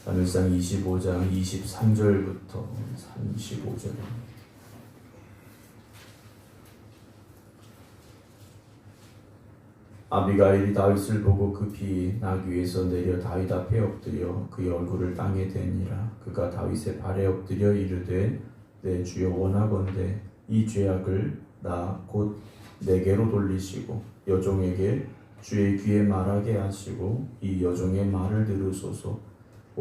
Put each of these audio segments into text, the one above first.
사무엘상 25장 23절부터 35절. 아비가일이 다윗을 보고 급히 나귀 위에서 내려 다윗 앞에 엎드려 그의 얼굴을 땅에 대니라. 그가 다윗의 발에 엎드려 이르되 내 주여 원하건대 이 죄악을 나 곧 내게로 돌리시고 여종에게 주의 귀에 말하게 하시고 이 여종의 말을 들으소서.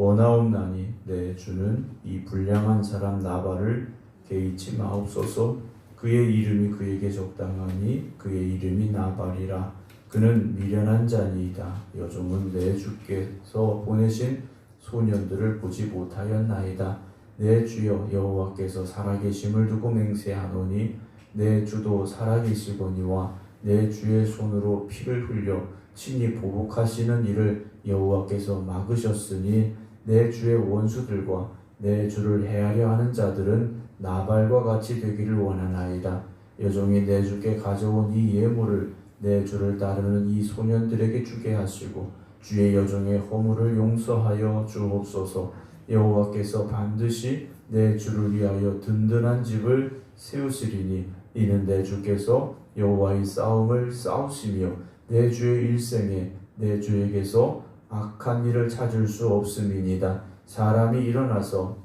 원하옵나니 내 주는 이 불량한 사람 나발을 개의치 마옵소서. 그의 이름이 그에게 적당하니 그의 이름이 나발이라. 그는 미련한 자니이다. 여종은 내 주께서 보내신 소년들을 보지 못하였나이다. 내 주여 여호와께서 살아계심을 두고 맹세하노니 내 주도 살아계시거니와 내 주의 손으로 피를 흘려 친히 보복하시는 일을 여호와께서 막으셨으니 내 주의 원수들과 내 주를 해하려 하는 자들은 나발과 같이 되기를 원하나이다. 여종이 내 주께 가져온 이 예물을 내 주를 따르는 이 소년들에게 주게 하시고 주의 여종의 허물을 용서하여 주옵소서. 여호와께서 반드시 내 주를 위하여 든든한 집을 세우시리니 이는 내 주께서 여호와의 싸움을 싸우시며 내 주의 일생에 내 주에게서 악한 일을 찾을 수 없음이니이다. 사람이 일어나서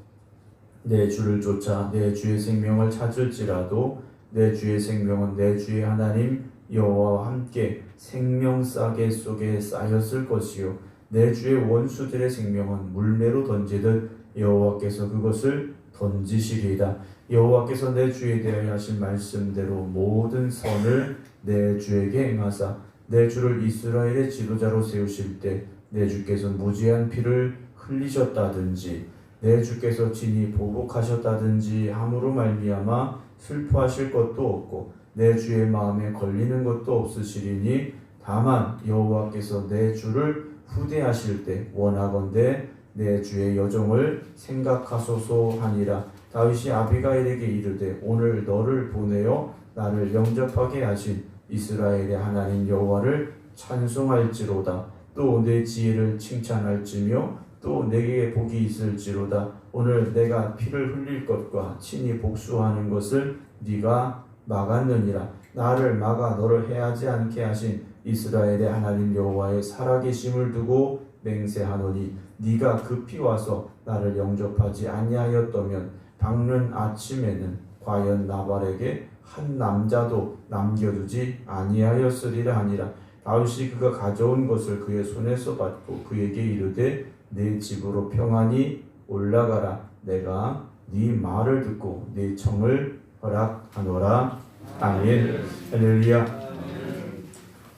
내 주를 쫓아 내 주의 생명을 찾을지라도 내 주의 생명은 내 주의 하나님 여호와와 함께 생명싸개 속에 쌓였을 것이요 내 주의 원수들의 생명은 물매로 던지듯 여호와께서 그것을 던지시리이다. 여호와께서 내 주에 대하여 하신 말씀대로 모든 선을 내 주에게 행하사 내 주를 이스라엘의 지도자로 세우실 때 내 주께서 무지한 피를 흘리셨다든지 내 주께서 친히 보복하셨다든지 함으로 말미암아 슬퍼하실 것도 없고 내 주의 마음에 걸리는 것도 없으시리니 다만 여호와께서 내 주를 후대하실 때 원하건대 내 주의 여종을 생각하소서 하니라. 다윗이 아비가일에게 이르되 오늘 너를 보내어 나를 영접하게 하신 이스라엘의 하나님 여호와를 찬송할지로다. 또 내 지혜를 칭찬할지며 또 내게 복이 있을지로다. 오늘 내가 피를 흘릴 것과 친히 복수하는 것을 네가 막았느니라. 나를 막아 너를 해하지 않게 하신 이스라엘의 하나님 여호와의 살아계심을 두고 맹세하노니 네가 급히 와서 나를 영접하지 아니하였다면 밝는 아침에는 과연 나발에게 한 남자도 남겨두지 아니하였으리라 하니라. 다윗이 그가 가져온 것을 그의 손에서 받고 그에게 이르되 내 집으로 평안히 올라가라. 내가 네 말을 듣고 네 청을 허락하노라. 아멘. 할렐루야.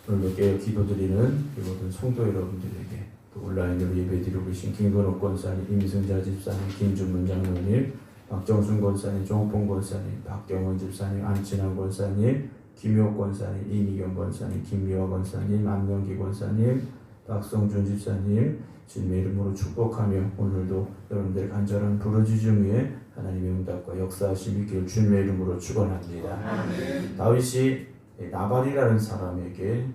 오늘께 기도드리는 모든 성도 여러분들에게 또 온라인으로 예배드리고 계신 김건옥 권사님, 임승자 집사님, 김준문 장로님, 박정순 권사님, 종봉 권사님, 박경원 집사님, 안친환 권사님, 김효 권사님, 이미경 권사님, 김미화 권사님, 안명기 권사님, 박성준 집사님 주님의 이름으로 축복하며 오늘도 여러분들의 간절한 부르짖음 위에 하나님의 응답과 역사하심이 있기를 주님의 이름으로 축원합니다. 다윗이 나발이라는 사람에게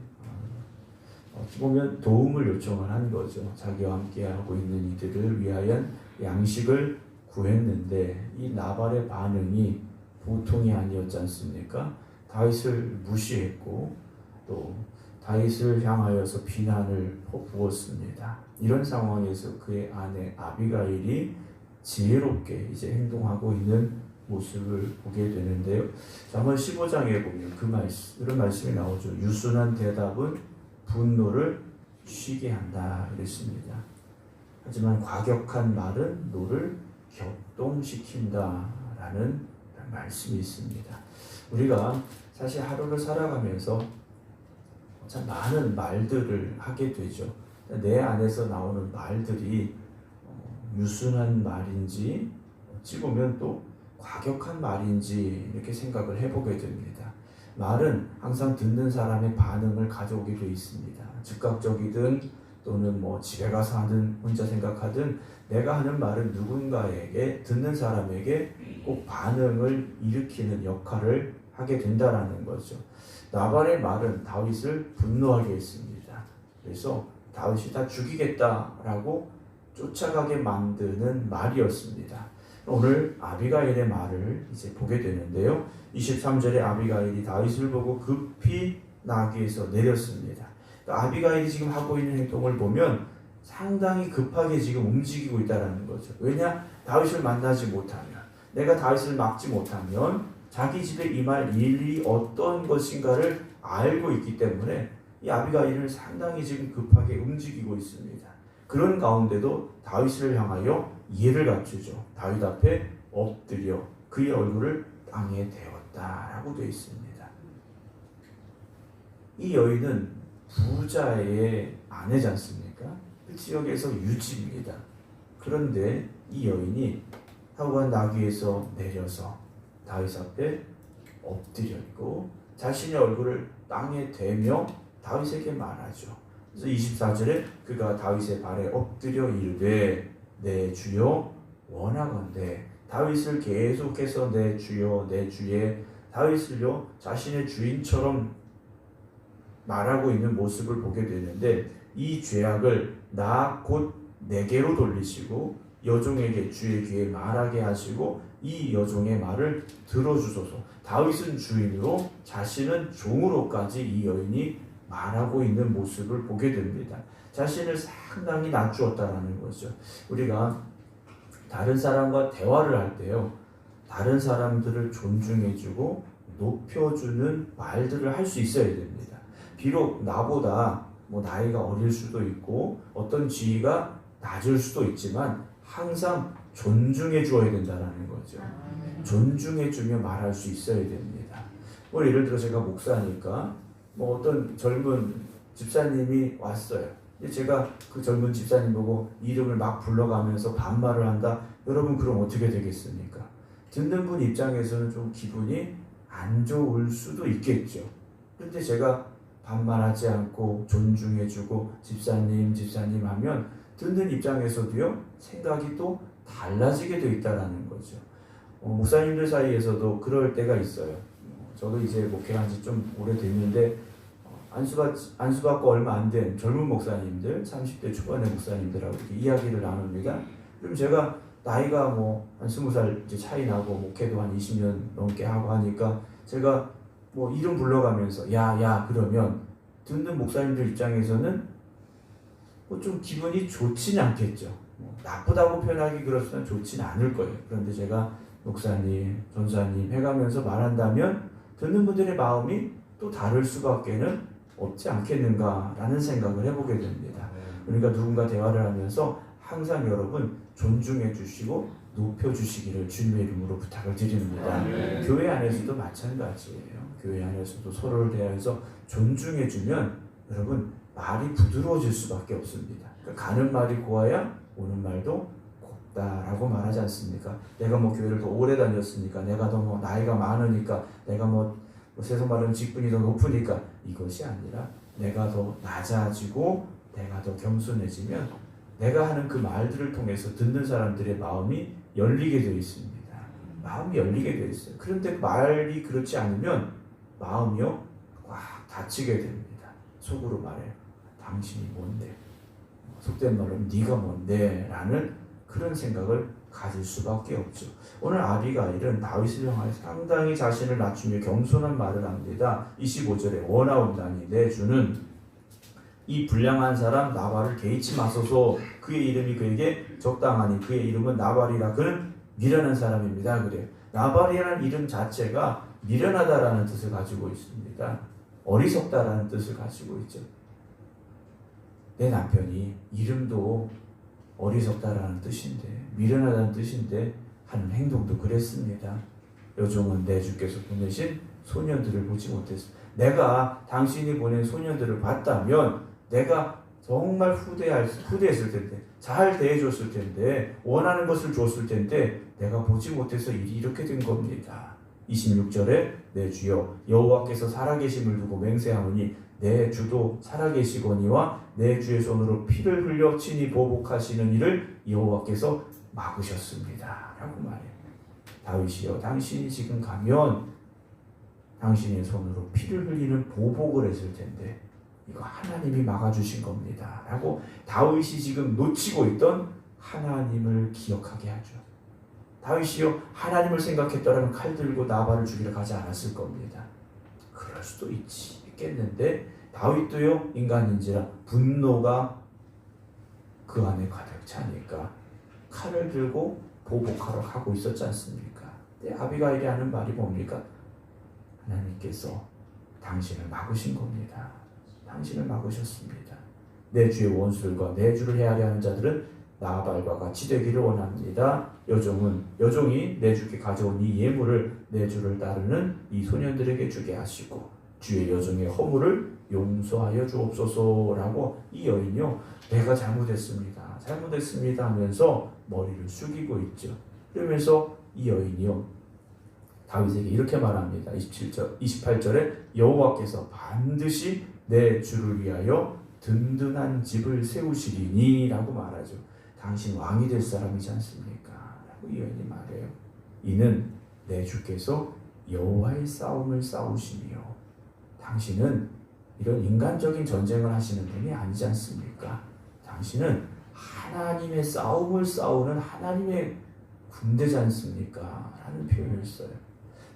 어찌 보면 도움을 요청을 한 거죠. 자기와 함께 하고 있는 이들을 위하여 양식을 구했는데 이 나발의 반응이 보통이 아니었지 않습니까? 다윗을 무시했고 또 다윗을 향하여서 비난을 퍼부었습니다. 이런 상황에서 그의 아내 아비가일이 지혜롭게 이제 행동하고 있는 모습을 보게 되는데요. 잠언 15장에 보면 그런 말씀이 나오죠. 유순한 대답은 분노를 쉬게 한다 이랬습니다. 하지만 과격한 말은 노를 격동시킨다라는 말씀이 있습니다. 우리가 사실 하루를 살아가면서 참 많은 말들을 하게 되죠. 내 안에서 나오는 말들이 유순한 말인지 어찌 보면 또 과격한 말인지 이렇게 생각을 해보게 됩니다. 말은 항상 듣는 사람의 반응을 가져오게 되어 있습니다. 즉각적이든 또는 집에 가서 하든 혼자 생각하든 내가 하는 말은 누군가에게 듣는 사람에게 꼭 반응을 일으키는 역할을 하게 된다라는 거죠. 나발의 말은 다윗을 분노하게 했습니다. 그래서 다윗이 다 죽이겠다라고 쫓아가게 만드는 말이었습니다. 오늘 아비가일의 말을 이제 보게 되는데요. 23절에 아비가일이 다윗을 보고 급히 나귀에서 내렸습니다. 아비가일이 지금 하고 있는 행동을 보면 상당히 급하게 지금 움직이고 있다는 거죠. 왜냐? 다윗을 만나지 못하면, 내가 다윗을 막지 못하면 자기 집에 임할 일이 어떤 것인가를 알고 있기 때문에 이 아비가일은 상당히 지금 급하게 움직이고 있습니다. 그런 가운데도 다윗을 향하여 예를 갖추죠. 다윗 앞에 엎드려 그의 얼굴을 땅에 대었다라고 되어 있습니다. 이 여인은 부자의 아내지 않습니까? 그 지역에서 유지입니다. 그런데 이 여인이 하루간 나귀에서 내려서 다윗 앞에 엎드려 있고 자신의 얼굴을 땅에 대며 다윗에게 말하죠. 그래서 24절에 그가 다윗의 발에 엎드려 이르되 내 주여 원하건대, 다윗을 계속해서 내 주여 내 주의, 다윗을요 자신의 주인처럼 말하고 있는 모습을 보게 되는데, 이 죄악을 나 곧 내게로 돌리시고 여종에게 주의 귀에 말하게 하시고 이 여종의 말을 들어주소서. 다윗은 주인으로 자신은 종으로까지 이 여인이 말하고 있는 모습을 보게 됩니다. 자신을 상당히 낮추었다라는 거죠. 우리가 다른 사람과 대화를 할 때요, 다른 사람들을 존중해주고 높여주는 말들을 할 수 있어야 됩니다. 비록 나보다 나이가 어릴 수도 있고 어떤 지위가 낮을 수도 있지만 항상 존중해 주어야 된다는 거죠. 존중해 주며 말할 수 있어야 됩니다. 예를 들어 제가 목사니까 어떤 젊은 집사님이 왔어요. 제가 그 젊은 집사님 보고 이름을 막 불러가면서 반말을 한다. 여러분 그럼 어떻게 되겠습니까? 듣는 분 입장에서는 좀 기분이 안 좋을 수도 있겠죠. 그런데 제가 반말하지 않고 존중해주고 집사님 하면 듣는 입장에서도요 생각이 또 달라지게 돼 있다라는 거죠. 목사님들 사이에서도 그럴 때가 있어요. 저도 이제 목회한 지 좀 오래됐는데 안수받고 얼마 안 된 젊은 목사님들, 30대 초반의 목사님들하고 이렇게 이야기를 나눕니다. 그럼 제가 나이가 한 20살 이제 차이 나고 목회도 한 20년 넘게 하고 하니까 제가 이름 불러가면서 야 그러면 듣는 목사님들 입장에서는 좀 기분이 좋지는 않겠죠. 나쁘다고 표현하기 그렇지만 좋지는 않을 거예요. 그런데 제가 목사님, 전사님 해가면서 말한다면 듣는 분들의 마음이 또 다를 수밖에는 없지 않겠는가라는 생각을 해보게 됩니다. 그러니까 누군가 대화를 하면서 항상 여러분 존중해 주시고 높여 주시기를 주님의 이름으로 부탁을 드립니다. 교회 안에서도 마찬가지예요. 교회 안에서도 서로를 대해서 존중해 주면 여러분 말이 부드러워질 수밖에 없습니다. 그러니까 가는 말이 고와야 오는 말도 곱다라고 말하지 않습니까? 내가 교회를 더 오래 다녔으니까, 내가 더 나이가 많으니까, 내가 세상 말하면 직분이 더 높으니까, 이것이 아니라 내가 더 낮아지고 내가 더 겸손해지면 내가 하는 그 말들을 통해서 듣는 사람들의 마음이 열리게 되어 있습니다. 마음이 열리게 되어 있어요. 그런데 말이 그렇지 않으면 마음이요 꽉 닫히게 됩니다. 속으로 말해요. 당신이 뭔데? 속된 말로 네가 뭔데? 라는 그런 생각을 가질 수밖에 없죠. 오늘 아비가일은 다윗을 향하여 상당히 자신을 낮추며 겸손한 말을 합니다. 25절에 원하옵나니 내 주는 이 불량한 사람 나발을 개의치 마소서. 그의 이름이 그에게 적당하니 그의 이름은 나발이라. 그는 미련한 사람입니다. 그래요. 나발이라는 이름 자체가 미련하다라는 뜻을 가지고 있습니다. 어리석다라는 뜻을 가지고 있죠. 내 남편이 이름도 어리석다라는 뜻인데, 미련하다는 뜻인데 하는 행동도 그랬습니다. 여종은 내 주께서 보내신 소년들을 보지 못했습니다. 내가 당신이 보낸 소년들을 봤다면 내가 정말 후대했을 텐데, 잘 대해줬을 텐데, 원하는 것을 줬을 텐데 내가 보지 못해서 일이 이렇게 된 겁니다. 26절에 내 주여 여호와께서 살아계심을 두고 맹세하노니 내 주도 살아계시거니와 내 주의 손으로 피를 흘려 친히 보복하시는 일을 여호와께서 막으셨습니다 라고 말해요. 다윗이여 당신이 지금 가면 당신의 손으로 피를 흘리는 보복을 했을 텐데 이거 하나님이 막아주신 겁니다 라고 다윗이 지금 놓치고 있던 하나님을 기억하게 하죠. 다윗이요 하나님을 생각했더라면 칼 들고 나발을 죽이러 가지 않았을 겁니다. 그럴 수도 있겠는데 다윗도요 인간인지라 분노가 그 안에 가득 차니까 칼을 들고 보복하러 가고 있었지 않습니까? 근데 아비가일이 하는 말이 뭡니까? 하나님께서 당신을 막으신 겁니다. 당신을 막으셨습니다. 내 주의 원수들과 내 주를 헤아려 하는 자들은 나발과 같이 되기를 원합니다. 여종이 내 주께 가져온 이 예물을 내 주를 따르는 이 소년들에게 주게 하시고 주의 여종의 허물을 용서하여 주옵소서라고 이 여인이요 내가 잘못했습니다 하면서 머리를 숙이고 있죠. 그러면서 이 여인이요 다윗에게 이렇게 말합니다. 28절에 여호와께서 반드시 내 주를 위하여 든든한 집을 세우시리니 라고 말하죠. 당신 왕이 될 사람이지 않습니까? 라고 이 여인이 말해요. 이는 내 주께서 여호와의 싸움을 싸우시며 당신은 이런 인간적인 전쟁을 하시는 분이 아니지 않습니까? 당신은 하나님의 싸움을 싸우는 하나님의 군대지 않습니까? 라는 표현을 써요.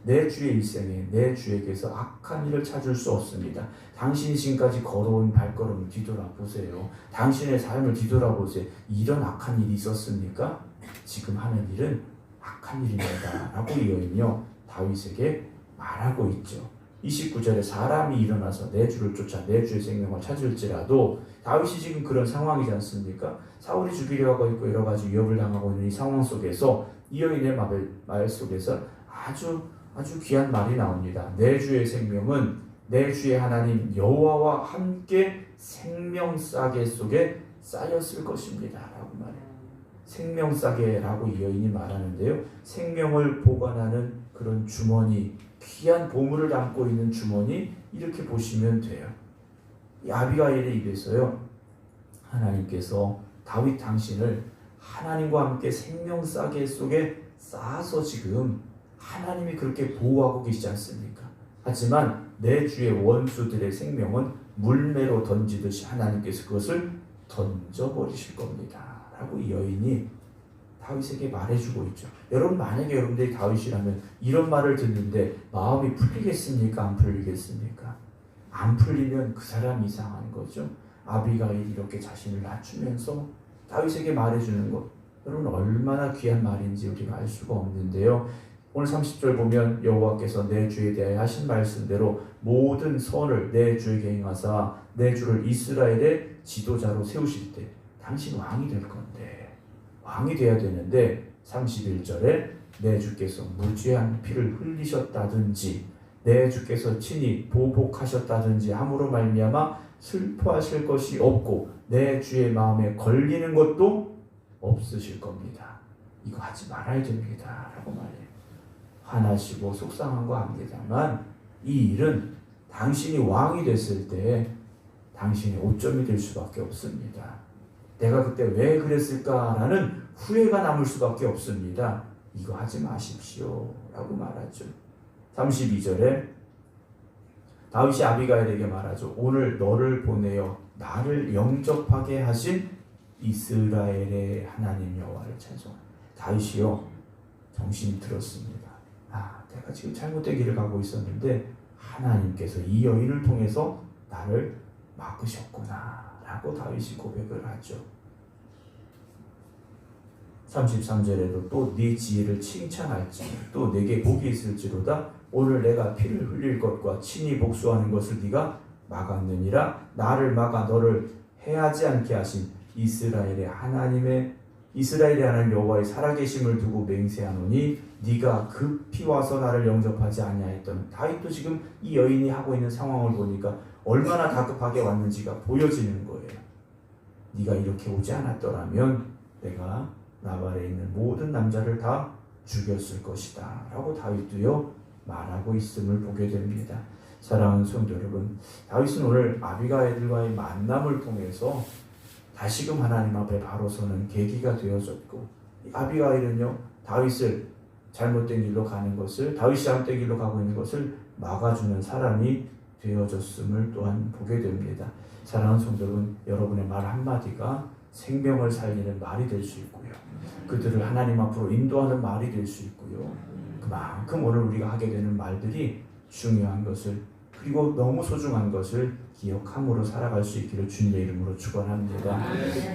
내 주의 일생에 내 주에게서 악한 일을 찾을 수 없습니다. 당신이 지금까지 걸어온 발걸음을 뒤돌아보세요. 당신의 삶을 뒤돌아보세요. 이런 악한 일이 있었습니까? 지금 하는 일은 악한 일입니다. 라고 이 여인이요 다윗에게 말하고 있죠. 29절에 사람이 일어나서 내 주를 쫓아 내 주의 생명을 찾을지라도 다윗이 지금 그런 상황이지 않습니까? 사울이 죽이려 하고 있고 여러 가지 위협을 당하고 있는 이 상황 속에서 이 여인의 말 속에서 아주 귀한 말이 나옵니다. 내 주의 생명은 내 주의 하나님 여호와와 함께 생명싸개 속에 쌓였을 것입니다. 라고 말해요. 생명싸개라고 이 여인이 말하는데요. 생명을 보관하는 그런 주머니, 귀한 보물을 담고 있는 주머니 이렇게 보시면 돼요. 이 아비가일의 입에서요. 하나님께서 다윗 당신을 하나님과 함께 생명싸개 속에 쌓아서 지금 하나님이 그렇게 보호하고 계시지 않습니까? 하지만 내 주의 원수들의 생명은 물매로 던지듯이 하나님께서 그것을 던져버리실 겁니다. 라고 이 여인이 다윗에게 말해주고 있죠. 여러분 만약에 여러분들이 다윗이라면 이런 말을 듣는데 마음이 풀리겠습니까? 안 풀리겠습니까? 안 풀리면 그 사람이 이상한 거죠. 아비가일이 이렇게 자신을 낮추면서 다윗에게 말해주는 것 여러분 얼마나 귀한 말인지 우리가 알 수가 없는데요. 오늘 30절 보면 여호와께서 내 주에 대하여 하신 말씀대로 모든 선을 내 주에게 행하사 내 주를 이스라엘의 지도자로 세우실 때 당신 왕이 될 건데 왕이 돼야 되는데 31절에 내 주께서 무죄한 피를 흘리셨다든지 내 주께서 친히 보복하셨다든지 함으로 말미암아 슬퍼하실 것이 없고 내 주의 마음에 걸리는 것도 없으실 겁니다. 이거 하지 말아야 됩니다. 라고 말해요. 화나시고 속상한 거 압니다만 이 일은 당신이 왕이 됐을 때 당신의 오점이 될 수밖에 없습니다. 내가 그때 왜 그랬을까라는 후회가 남을 수밖에 없습니다. 이거 하지 마십시오 라고 말하죠. 32절에 다윗이 아비가일에게 말하죠. 오늘 너를 보내어 나를 영접하게 하신 이스라엘의 하나님 여호와를 찬송하라. 다윗이요 정신이 들었습니다. 내가 지금 잘못된 길을 가고 있었는데 하나님께서 이 여인을 통해서 나를 막으셨구나 라고 다윗이 고백을 하죠. 33절에도 또 네 지혜를 칭찬할지 또 내게 복이 있을지로다 오늘 내가 피를 흘릴 것과 친히 복수하는 것을 네가 막았느니라. 나를 막아 너를 해하지 않게 하신 이스라엘의 하나님 여호와의 살아계심을 두고 맹세하노니 네가 급히 와서 나를 영접하지 아니하였던. 다윗도 지금 이 여인이 하고 있는 상황을 보니까 얼마나 다급하게 왔는지가 보여지는 거예요. 네가 이렇게 오지 않았더라면 내가 나발에 있는 모든 남자를 다 죽였을 것이다 라고 다윗도요 말하고 있음을 보게 됩니다. 사랑하는 성도 여러분, 다윗은 오늘 아비가일과의 만남을 통해서 다시금 하나님 앞에 바로 서는 계기가 되어졌고, 아비가일은요 다윗을 잘못된 길로 가는 것을, 다윗이 잘못된 길로 가고 있는 것을 막아주는 사람이 되어졌음을 또한 보게 됩니다. 사랑하는 성도 여러분, 여러분의 말 한마디가 생명을 살리는 말이 될 수 있고요. 그들을 하나님 앞으로 인도하는 말이 될 수 있고요. 그만큼 오늘 우리가 하게 되는 말들이 중요한 것을, 그리고 너무 소중한 것을 기억함으로 살아갈 수 있기를 주님의 이름으로 축원합니다.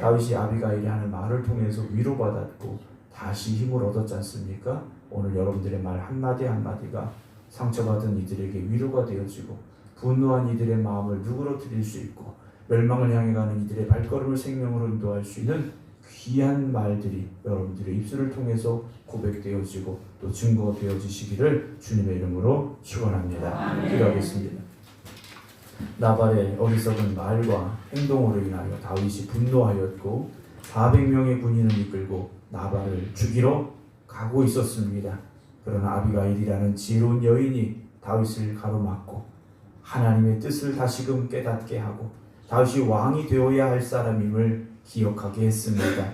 다윗이 아비가일이 하는 말을 통해서 위로받았고 다시 힘을 얻었지 않습니까? 오늘 여러분들의 말 한마디 한마디가 상처받은 이들에게 위로가 되어지고 분노한 이들의 마음을 누그러뜨릴 수 있고 멸망을 향해 가는 이들의 발걸음을 생명으로 인도할 수 있는 귀한 말들이 여러분들의 입술을 통해서 고백되어지고 또 증거되어지시기를 주님의 이름으로 축원합니다. 기도하겠습니다. 나발의 어리석은 말과 행동으로 인하여 다윗이 분노하였고 400명의 군인을 이끌고 나발을 죽이러 가고 있었습니다. 그러나 아비가일이라는 지혜로운 여인이 다윗을 가로막고 하나님의 뜻을 다시금 깨닫게 하고 다윗이 왕이 되어야 할 사람임을 기억하게 했습니다.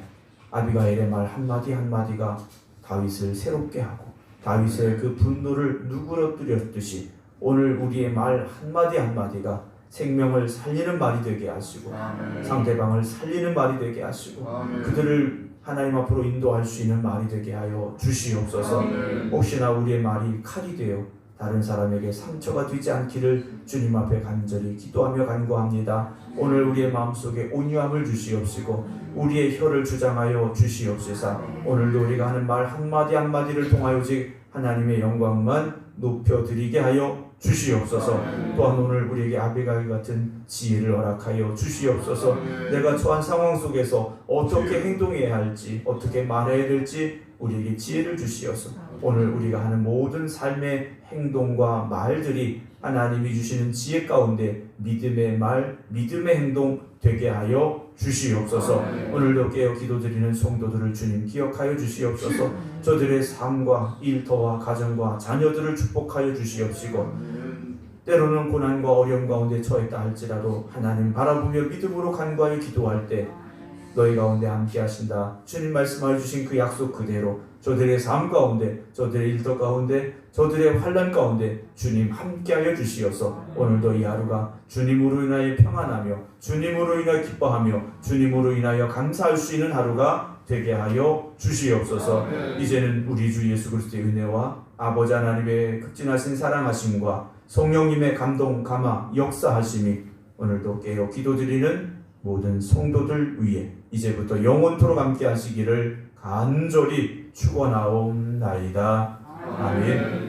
아비가일의 말 한마디 한마디가 다윗을 새롭게 하고 다윗의 그 분노를 누그러뜨렸듯이 오늘 우리의 말 한마디 한마디가 생명을 살리는 말이 되게 하시고 상대방을 살리는 말이 되게 하시고 그들을 하나님 앞으로 인도할 수 있는 말이 되게 하여 주시옵소서. 혹시나 우리의 말이 칼이 되어 다른 사람에게 상처가 되지 않기를 주님 앞에 간절히 기도하며 간구합니다. 오늘 우리의 마음속에 온유함을 주시옵시고 우리의 혀를 주장하여 주시옵시사 오늘도 우리가 하는 말 한마디 한마디를 통하여 오직 하나님의 영광만 높여드리게 하여 주시옵소서. 또한 오늘 우리에게 아비가일 같은 지혜를 허락하여 주시옵소서. 내가 처한 상황 속에서 어떻게 행동해야 할지 어떻게 말해야 될지 우리에게 지혜를 주시옵소서. 오늘 우리가 하는 모든 삶의 행동과 말들이 하나님이 주시는 지혜 가운데 믿음의 말, 믿음의 행동 되게 하여 주시옵소서. 오늘도 깨어 기도드리는 성도들을 주님 기억하여 주시옵소서. 저들의 삶과 일터와 가정과 자녀들을 축복하여 주시옵시고 때로는 고난과 어려움 가운데 처했다 할지라도 하나님 바라보며 믿음으로 간구하여 기도할 때 너희 가운데 함께 하신다. 주님 말씀하여 주신 그 약속 그대로 저들의 삶 가운데 저들의 일터 가운데 저들의 환난 가운데 주님 함께하여 주시어서 오늘도 이 하루가 주님으로 인하여 평안하며 주님으로 인하여 기뻐하며 주님으로 인하여 감사할 수 있는 하루가 되게 하여 주시옵소서. 이제는 우리 주 예수 그리스도의 은혜와 아버지 하나님의 극진하신 사랑하심과 성령님의 감동 감화 역사하심이 오늘도 깨어 기도드리는 모든 성도들 위에 이제부터 영원토록 함께 하시기를 간절히 축원하옵나이다. 아멘.